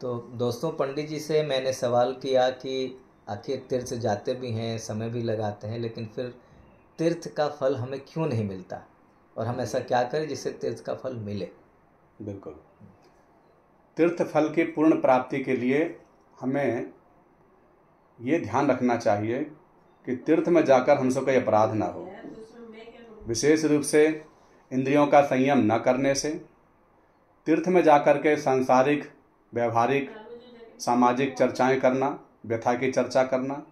तो दोस्तों, पंडित जी से मैंने सवाल किया कि आखिर तीर्थ जाते भी हैं, समय भी लगाते हैं, लेकिन फिर तीर्थ का फल हमें क्यों नहीं मिलता, और हम ऐसा क्या करें जिससे तीर्थ का फल मिले। बिल्कुल। तीर्थ फल की पूर्ण प्राप्ति के लिए हमें ये ध्यान रखना चाहिए कि तीर्थ में जाकर हमसे कोई अपराध ना हो। विशेष रूप से इंद्रियों का संयम न करने से, तीर्थ में जाकर के सांसारिक, व्यवहारिक, सामाजिक चर्चाएं करना, व्यथा की चर्चा करना,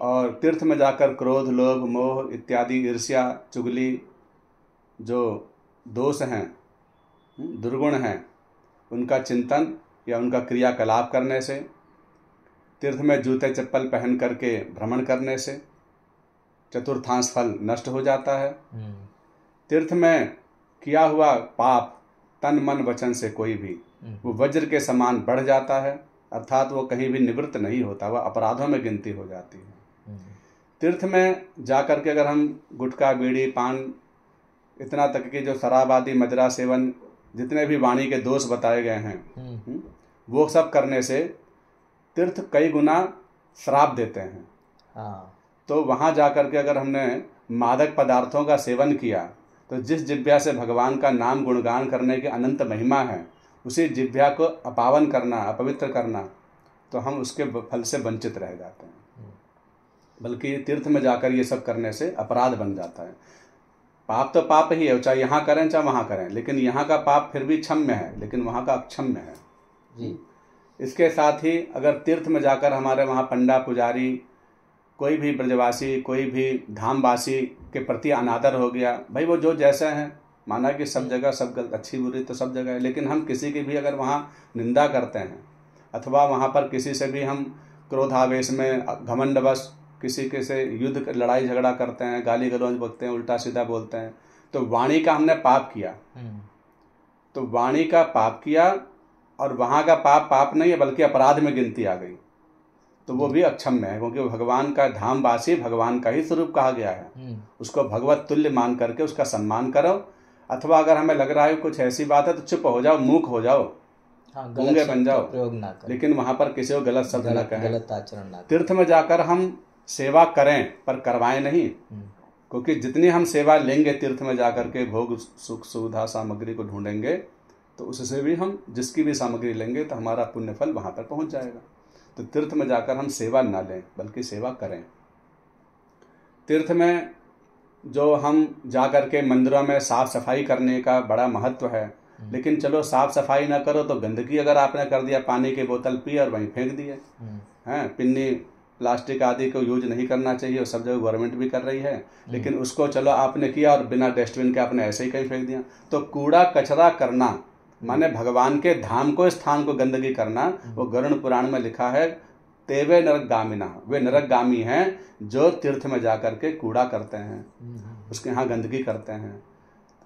और तीर्थ में जाकर क्रोध, लोभ, मोह इत्यादि, ईर्ष्या, चुगली जो दोष हैं, दुर्गुण हैं, उनका चिंतन या उनका क्रियाकलाप करने से, तीर्थ में जूते चप्पल पहन करके भ्रमण करने से चतुर्थांश फल नष्ट हो जाता है। तीर्थ में किया हुआ पाप तन मन वचन से कोई भी वो वज्र के समान बढ़ जाता है, अर्थात वो कहीं भी निवृत्त नहीं होता, वह अपराधों में गिनती हो जाती है। तीर्थ में जाकर के अगर हम गुटखा, बीड़ी, पान, इतना तक कि जो शराब आदि, मदिरा सेवन, जितने भी वाणी के दोष बताए गए हैं, वो सब करने से तीर्थ कई गुना श्राप देते हैं। तो वहाँ जाकर के अगर हमने मादक पदार्थों का सेवन किया तो जिस जिह्वा से भगवान का नाम गुणगान करने की अनंत महिमा है, उसी जिह्वा को अपावन करना, अपवित्र करना, तो हम उसके फल से वंचित रह जाते हैं। बल्कि तीर्थ में जाकर ये सब करने से अपराध बन जाता है। पाप तो पाप ही है, चाहे यहाँ करें चाहे वहाँ करें, लेकिन यहाँ का पाप फिर भी क्षम्य है, लेकिन वहाँ का अक्षम्य है जी। इसके साथ ही अगर तीर्थ में जाकर हमारे वहाँ पंडा, पुजारी, कोई भी ब्रजवासी, कोई भी धामवासी के प्रति अनादर हो गया, भाई वो जो जैसे हैं, माना कि सब जगह सब अच्छी बुरी तो सब जगह है, लेकिन हम किसी की भी अगर वहाँ निंदा करते हैं अथवा वहाँ पर किसी से भी हम क्रोधावेश में घमंडवश किसी के से युद्ध, लड़ाई झगड़ा करते हैं, गाली गलौज बकते हैं, उल्टा सीधा बोलते हैं, तो वाणी का हमने पाप किया। तो वाणी का पाप किया और वहाँ का पाप पाप नहीं है बल्कि अपराध में गिनती आ गई, तो वो भी अक्षम्य है, क्योंकि भगवान का धामवासी भगवान का ही स्वरूप कहा गया है। उसको भगवत तुल्य मान करके उसका सम्मान करो, अथवा अगर हमें लग रहा है कुछ ऐसी बात है तो चुप हो जाओ, मूक हो जाओ, गूंगे बन जाओ, प्रयोग ना करें, लेकिन वहां पर किसी को गलत शब्द न कहें, गलत आचरण ना करें। तीर्थ में जाकर हम सेवा करें पर करवाएं नहीं, क्योंकि जितनी हम सेवा लेंगे तीर्थ में जाकर के, भोग सुख सुविधा सामग्री को ढूंढेंगे, तो उससे भी हम जिसकी भी सामग्री लेंगे तो हमारा पुण्य फल वहां पर पहुंच जाएगा। तो तीर्थ में जाकर हम सेवा ना लें बल्कि सेवा करें। तीर्थ में जो हम जाकर के मंदिरों में साफ सफाई करने का बड़ा महत्व है, लेकिन चलो साफ सफाई ना करो तो गंदगी अगर आपने कर दिया, पानी की बोतल पी और वहीं फेंक दिए हैं, पिन्नी प्लास्टिक आदि को यूज नहीं करना चाहिए, और सब जगह गवर्नमेंट भी कर रही है, लेकिन उसको चलो आपने किया और बिना डस्टबिन के आपने ऐसे ही कहीं फेंक दिया। तो कूड़ा कचरा करना माने भगवान के धाम को, स्थान को गंदगी करना, वो गरुड़ पुराण में लिखा है, तेवे नरकगामिना, वे नरकगामी हैं जो तीर्थ में जाकर के कूड़ा करते हैं, उसके यहाँ गंदगी करते हैं,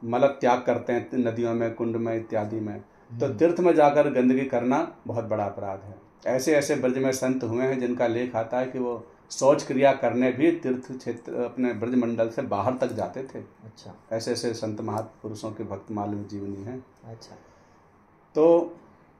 मल त्याग करते हैं नदियों में, कुंड में इत्यादि में। तो तीर्थ में जाकर गंदगी करना बहुत बड़ा अपराध है। ऐसे ऐसे ब्रज में संत हुए हैं जिनका लेख आता है कि वो शौच क्रिया करने भी तीर्थ क्षेत्र अपने ब्रज मंडल से बाहर तक जाते थे। अच्छा। ऐसे ऐसे संत महापुरुषों के भक्त मालूम जीवनी है। अच्छा। तो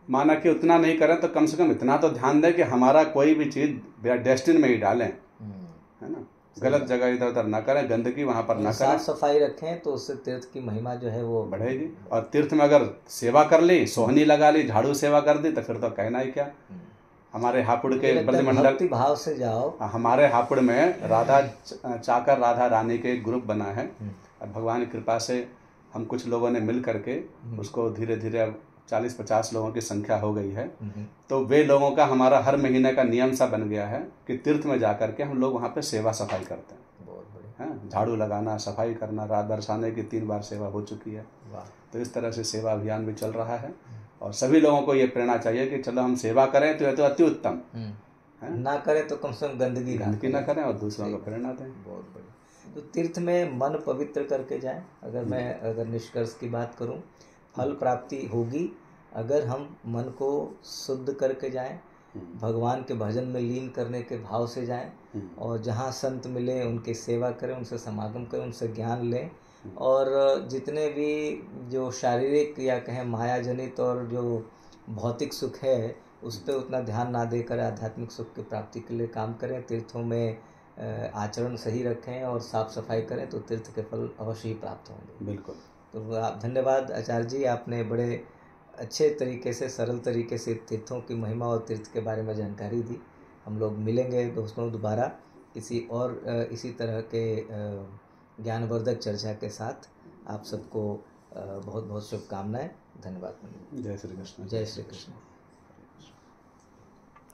माना कि उतना नहीं करें तो कम से कम इतना तो ध्यान दें कि हमारा कोई भी चीज डस्टबिन में ही डालें, है ना, गलत जगह इधर उधर ना करें, गंदगी वहां पर ना करें, साफ सफाई रखें, तो उससे तीर्थ की महिमा जो है वो बढ़ेगी। और तीर्थ में अगर सेवा कर ली, सोहनी लगा ली, झाड़ू सेवा कर दी, तो फिर तो कहना ही क्या। हमारे हापुड़ के ब्रजमंडल भाव से जाओ, हमारे हापुड़ में राधा चाकर राधा रानी के एक ग्रुप बना है, और भगवान की कृपा से हम कुछ लोगों ने मिल करके उसको धीरे धीरे 40-50 लोगों की संख्या हो गई है। तो वे लोगों का हमारा हर महीने का नियम सा बन गया है कि तीर्थ में जाकर के हम लोग वहाँ पे सेवा सफाई करते हैं। बहुत बढ़िया है, झाड़ू लगाना, सफाई करना, रात बरसाने की 3 बार सेवा हो चुकी है। तो इस तरह से सेवा अभियान भी चल रहा है, और सभी लोगों को ये प्रेरणा चाहिए कि चलो हम सेवा करें तो यह तो अति उत्तम है, ना करें तो कम से कम गंदगी ना करें और दूसरों को प्रेरणा दें। बहुत बढ़िया। तो तीर्थ में मन पवित्र करके जाएं। अगर निष्कर्ष की बात करूं, फल प्राप्ति होगी अगर हम मन को शुद्ध करके जाएं, भगवान के भजन में लीन करने के भाव से जाएं, और जहाँ संत मिले उनकी सेवा करें, उनसे समागम करें, उनसे ज्ञान लें, और जितने भी जो शारीरिक या कहें माया जनित और जो भौतिक सुख है उस पर उतना ध्यान ना देकर आध्यात्मिक सुख की प्राप्ति के लिए काम करें, तीर्थों में आचरण सही रखें और साफ सफाई करें तो तीर्थ के फल अवश्य ही प्राप्त होंगे। बिल्कुल। तो आप धन्यवाद आचार्य जी, आपने बड़े अच्छे तरीके से, सरल तरीके से तीर्थों की महिमा और तीर्थ के बारे में जानकारी दी। हम लोग मिलेंगे दोस्तों दोबारा इसी तरह के ज्ञानवर्धक चर्चा के साथ। आप सबको बहुत बहुत शुभकामनाएं। धन्यवाद। जय श्री कृष्ण। जय श्री कृष्ण।